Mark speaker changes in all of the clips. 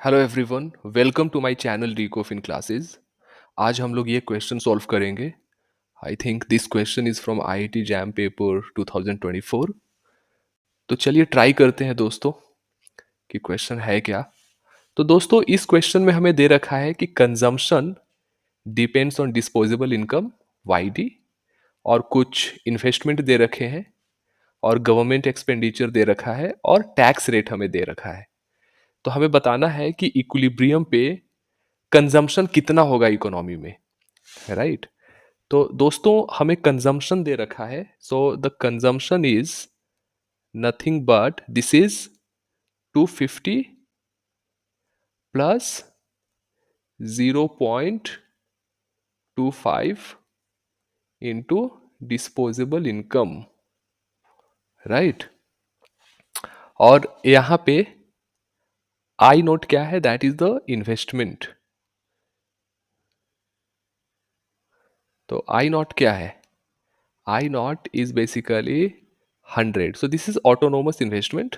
Speaker 1: Hello everyone, welcome to my channel रिकोफिन classes. आज हम लोग ये क्वेश्चन सॉल्व करेंगे। I think this question is from IIT JAM paper 2024। तो चलिए ट्राई करते हैं दोस्तों कि क्वेश्चन है क्या। तो दोस्तों इस क्वेश्चन में हमें दे रखा है कि consumption depends on disposable income YD, और कुछ इन्वेस्टमेंट दे रखे हैं, और गवर्नमेंट एक्सपेंडिचर दे रखा है, और टैक्स रेट हमें दे रखा है। तो हमें बताना है कि इक्विलिब्रियम पे कंजम्पशन कितना होगा इकोनॉमी में, राइट। तो दोस्तों हमें कंजम्पशन दे रखा है, so the consumption is nothing but this is 250 plus 0.25 into disposable income, right. और यहां पे आई नोट क्या है, दैट इज द इन्वेस्टमेंट। तो आई नॉट क्या है, I naught is basically 100, so this is autonomous investment.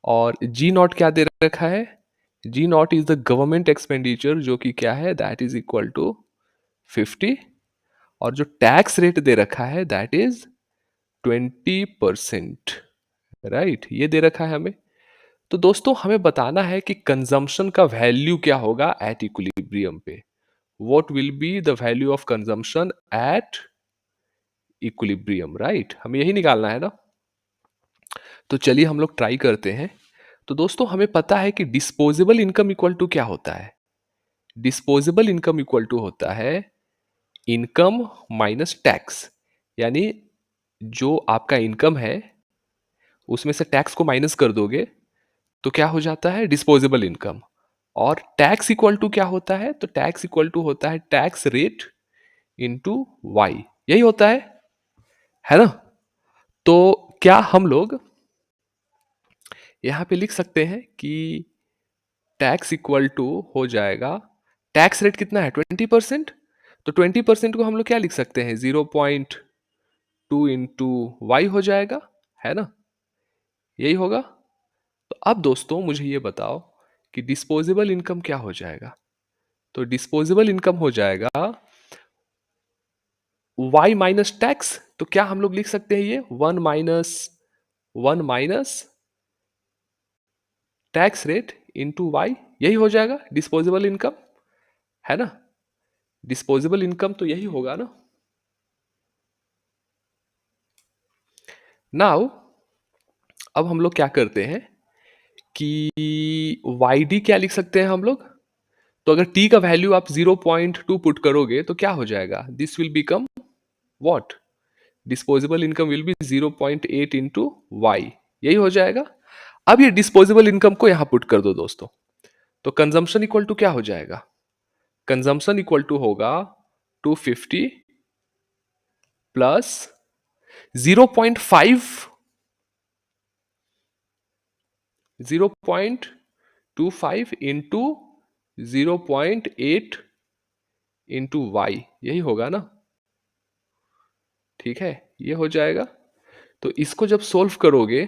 Speaker 1: और जी नॉट क्या दे रखा है, G naught is the government expenditure, जो कि क्या है, दैट इज इक्वल टू 50। और जो टैक्स रेट दे रखा है दैट इज 20%, राइट। ये दे रखा है हमें। तो दोस्तों हमें बताना है कि कंजम्पशन का वैल्यू क्या होगा एट इक्विलिब्रियम पे। What will be the value of consumption at equilibrium, right. हमें यही निकालना है ना। तो चलिए हम लोग ट्राई करते हैं। तो दोस्तों हमें पता है कि डिस्पोजेबल इनकम इक्वल टू क्या होता है। डिस्पोजेबल इनकम इक्वल टू होता है इनकम माइनस टैक्स। यानी जो आपका इनकम है उसमें से टैक्स को माइनस कर दोगे तो क्या हो जाता है, डिस्पोजेबल इनकम। और टैक्स इक्वल टू क्या होता है, तो टैक्स इक्वल टू होता है टैक्स रेट इनटू वाई। यही होता है ना। तो क्या हम लोग यहां पे लिख सकते हैं कि टैक्स इक्वल टू हो जाएगा, टैक्स रेट कितना है 20%। तो 20% को हम लोग क्या लिख सकते हैं, 0.2 इंटू वाई हो जाएगा, है ना। यही होगा। तो अब दोस्तों मुझे ये बताओ कि डिस्पोजेबल इनकम क्या हो जाएगा। तो डिस्पोजेबल इनकम हो जाएगा वाई माइनस टैक्स। तो क्या हम लोग लिख सकते हैं ये 1 minus tax rate into Y, यही हो जाएगा डिस्पोजेबल इनकम, है ना। डिस्पोजेबल इनकम तो यही होगा ना। नाउ अब हम लोग क्या करते हैं कि वाई डी क्या लिख सकते हैं हम लोग। तो अगर टी का वैल्यू आप 0.2 पुट करोगे तो क्या हो जाएगा, this will become what, disposable income will be 0.8 into Y, यही हो जाएगा। अब ये डिस्पोजेबल इनकम को यहां पुट कर दो दोस्तों। तो कंजम्पशन इक्वल टू क्या हो जाएगा, कंजम्पशन इक्वल टू होगा 250 प्लस 0.5, 0.25 इंटू 0.8 इंटू वाई, यही होगा ना। ठीक है, ये हो जाएगा। तो इसको जब सोल्व करोगे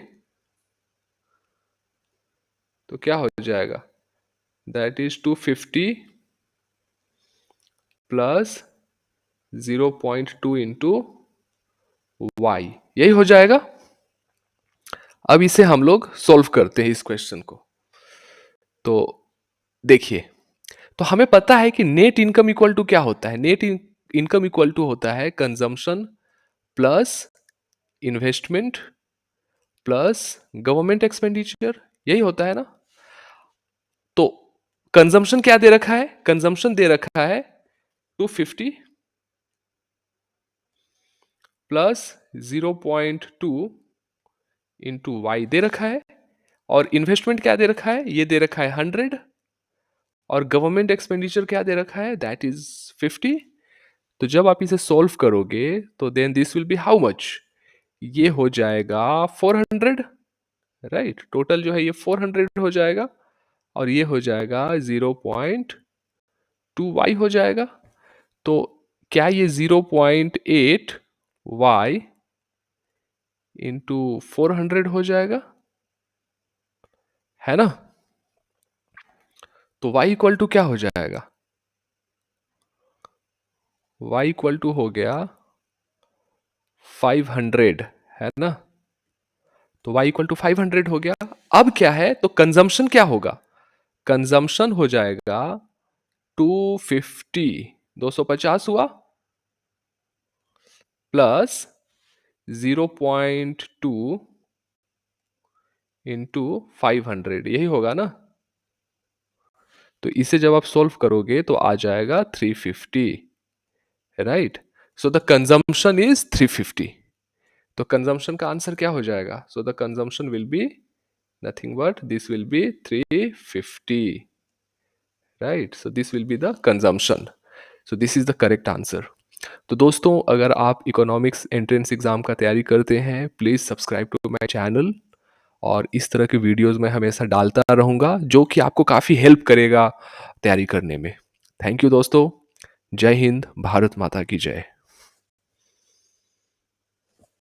Speaker 1: तो क्या हो जाएगा, that is 250 plus 0.2 into Y, यही हो जाएगा। अब इसे हम लोग सोल्व करते हैं इस क्वेश्चन को। तो देखिए, तो हमें पता है कि नेट इनकम इक्वल टू क्या होता है, नेट इनकम इक्वल टू होता है consumption plus investment plus government expenditure, यही होता है ना। तो कंजम्पशन क्या दे रखा है, कंजम्पशन दे रखा है 250 प्लस 0.2 इंटू वाई दे रखा है। और इन्वेस्टमेंट क्या दे रखा है, ये दे रखा है 100। और गवर्नमेंट एक्सपेंडिचर क्या दे रखा है, दैट इज 50। तो जब आप इसे सॉल्व करोगे तो then this will be how much, ये हो जाएगा 400, राइट। टोटल जो है ये 400 हो जाएगा। और ये हो जाएगा 0.2 वाई हो जाएगा। तो क्या ये 0.8 वाई इंटू 400 हो जाएगा, है ना। तो y इक्वल टू क्या हो जाएगा? y इक्वल टू हो गया 500, है ना? तो y इक्वल टू 500 हो गया। अब क्या है, तो कंजम्पशन क्या होगा? कंजम्पशन हो जाएगा 250, 250 हुआ, प्लस 0.2 इंटू 500, यही होगा ना? तो इसे जब आप सॉल्व करोगे तो आ जाएगा 350, right? So the consumption is 350। तो कंजम्पशन का आंसर क्या हो जाएगा? So the consumption will be nothing but this will B 350, right? So this will be the consumption. So this is the correct answer. तो दोस्तों, अगर आप इकोनॉमिक्स एंट्रेंस एग्जाम का तैयारी करते हैं, please subscribe to my channel. और इस तरह के वीडियोस मैं हमेशा डालता रहूँगा जो कि आपको काफ़ी हेल्प करेगा तैयारी करने में। थैंक यू दोस्तों। जय हिंद, भारत माता की जय।